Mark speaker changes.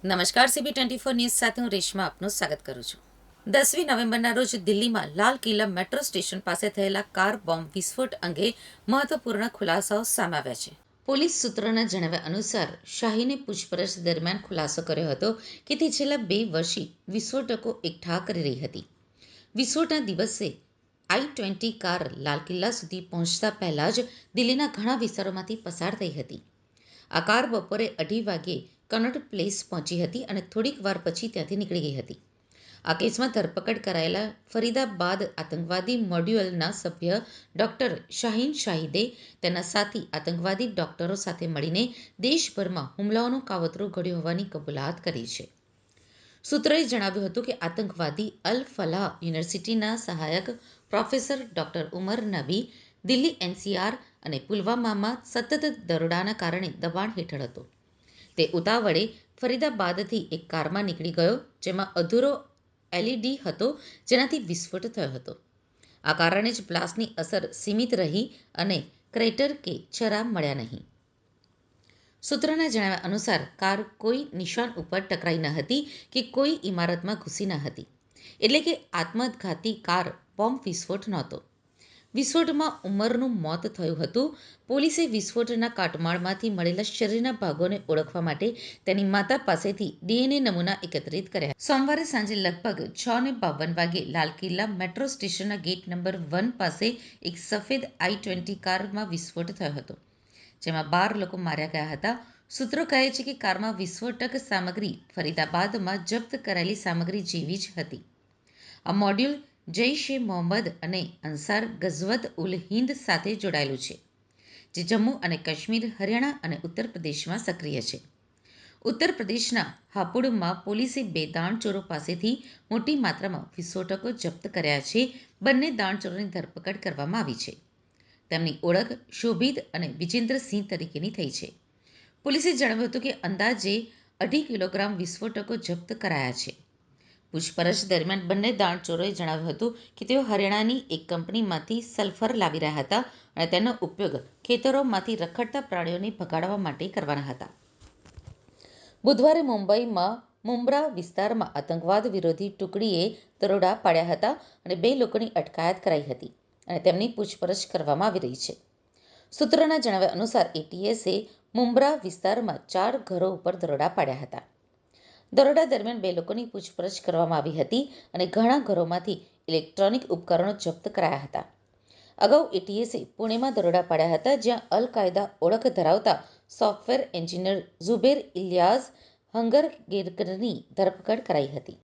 Speaker 1: નમસ્કાર. CB24 news સાથે હું રેશમા આપનું સ્વાગત કરું છું. 10મી નવેમ્બરના રોજ દિલ્હીમાં લાલ કિલ્લા મેટ્રો સ્ટેશન પાસે થયેલા કાર બોમ્બ વિસ્ફોટ અંગે મહત્વપૂર્ણ ખુલાસાઓ સામે આવ્યા છે. પોલીસ સૂત્રોના જણાવ્યા અનુસાર શાહીને પૂછપરછ દરમિયાન ખુલાસો કર્યો હતો કે તે છેલ્લા 2 વર્ષથી વિસ્ફોટકો એકઠા કરી રહી હતી. વિસ્ફોટના દિવસે I-20 કાર લાલ કિલ્લા સુધી પહોંચતા પહેલા જ દિલ્હીના ઘણા વિસ્તારોમાંથી પસાર થઈ હતી. આ કાર બપોરે 2:30 વાગ્યે કનોટ પ્લેસ પહોંચી હતી અને થોડીક વાર પછી ત્યાંથી નીકળી ગઈ હતી. આ કેસમાં ધરપકડ કરાયેલા ફરીદાબાદ આતંકવાદી મોડ્યુલના સભ્ય ડોક્ટર શાહીન શાહિદે તેના સાથી આતંકવાદી ડોક્ટરો સાથે મળીને દેશભરમાં હુમલાઓનું કાવતરું ઘડ્યું હોવાની કબૂલાત કરી છે. સૂત્રોએ જણાવ્યું હતું કે આતંકવાદી અલ ફલાહ યુનિવર્સિટીના સહાયક પ્રોફેસર ડોક્ટર ઉમર નબી દિલ્હી NCR અને પુલવામામાં સતત દરોડાના કારણે દબાણ હેઠળ હતો. તે ઉતાવળે ફરીદાબાદથી એક કારમાં નીકળી ગયો જેમાં અધૂરો LED હતો જેનાથી વિસ્ફોટ થયો હતો. આ કારણે જ બ્લાસ્ટની અસર સીમિત રહી અને ક્રેટર કે છરા મળ્યા નહીં. સૂત્રોના જણાવ્યા અનુસાર કાર કોઈ નિશાન ઉપર ટકરાઈ ન હતી કે કોઈ ઇમારતમાં ઘૂસી ન હતી. એટલે કે આત્મઘાતી કાર બોમ્બ વિસ્ફોટ નહોતો. વિસ્ફોટમાં ઉમરનું મોત થયું હતું. પોલીસે વિસ્ફોટના કાટમાળમાંથી મળેલા શરીરના ભાગોને ઓળખવા માટે તેની માતા પાસેથી DNA નમૂના એકત્રિત કર્યા. સોમવારે સાંજે લગભગ 6:52 વાગ્યે લાલ કિલ્લા મેટ્રો સ્ટેશનના ગેટ નંબર 1 પાસે એક સફેદ I-20 કારમાં વિસ્ફોટ થયો હતો, જેમાં 12 લોકો માર્યા ગયા હતા. સૂત્રો કહે છે કે કારમાં વિસ્ફોટક સામગ્રી ફરીદાબાદમાં જપ્ત કરાયેલી સામગ્રી જેવી જ હતી. આ મોડ્યુલ જૈશ-એ-મોહમ્મદ અને અંસાર ગઝવત ઉલ હિન્દ સાથે જોડાયેલું છે, જે જમ્મુ અને કાશ્મીર, હરિયાણા અને ઉત્તર પ્રદેશમાં સક્રિય છે. ઉત્તર પ્રદેશના હાપુડમાં પોલીસે 2 દાણચોરો પાસેથી મોટી માત્રામાં વિસ્ફોટકો જપ્ત કર્યા છે. બંને દાણચોરોની ધરપકડ કરવામાં આવી છે. તેમની ઓળખ શોભિત અને વિજેન્દ્રસિંહ તરીકેની થઈ છે. પોલીસે જણાવ્યું હતું કે અંદાજે 2.5 કિલોગ્રામ વિસ્ફોટકો જપ્ત કરાયા છે. પૂછપરછ દરમિયાન બંને દાણચોરોએ જણાવ્યું હતું કે તેઓ હરિયાણાની એક કંપનીમાંથી સલ્ફર લાવી રહ્યા હતા અને તેનો ઉપયોગ ખેતરોમાંથી રખડતા પ્રાણીઓને ભગાડવા માટે કરવાના હતા. બુધવારે મુંબઈમાં મુંબ્રા વિસ્તારમાં આતંકવાદ વિરોધી ટુકડીએ દરોડા પાડ્યા હતા અને 2 લોકોની અટકાયત કરાઈ હતી અને તેમની પૂછપરછ કરવામાં આવી રહી છે. સૂત્રોના જણાવ્યા અનુસાર ATSએ મુંબ્રા વિસ્તારમાં 4 ઘરો ઉપર દરોડા પાડ્યા હતા. દરોડા દરમિયાન 2 લોકોની પૂછપરછ કરવામાં આવી હતી અને ઘણા ઘરોમાંથી ઇલેક્ટ્રોનિક ઉપકરણો જપ્ત કરાયા હતા. અગાઉ ATSએ પુણેમાં દરોડા પાડ્યા હતા, જ્યાં અલ-કાયદા ઓળખ ધરાવતા સોફ્ટવેર એન્જિનિયર ઝુબેર ઇલિયાસ હંગરગેરની ધરપકડ કરાઈ હતી.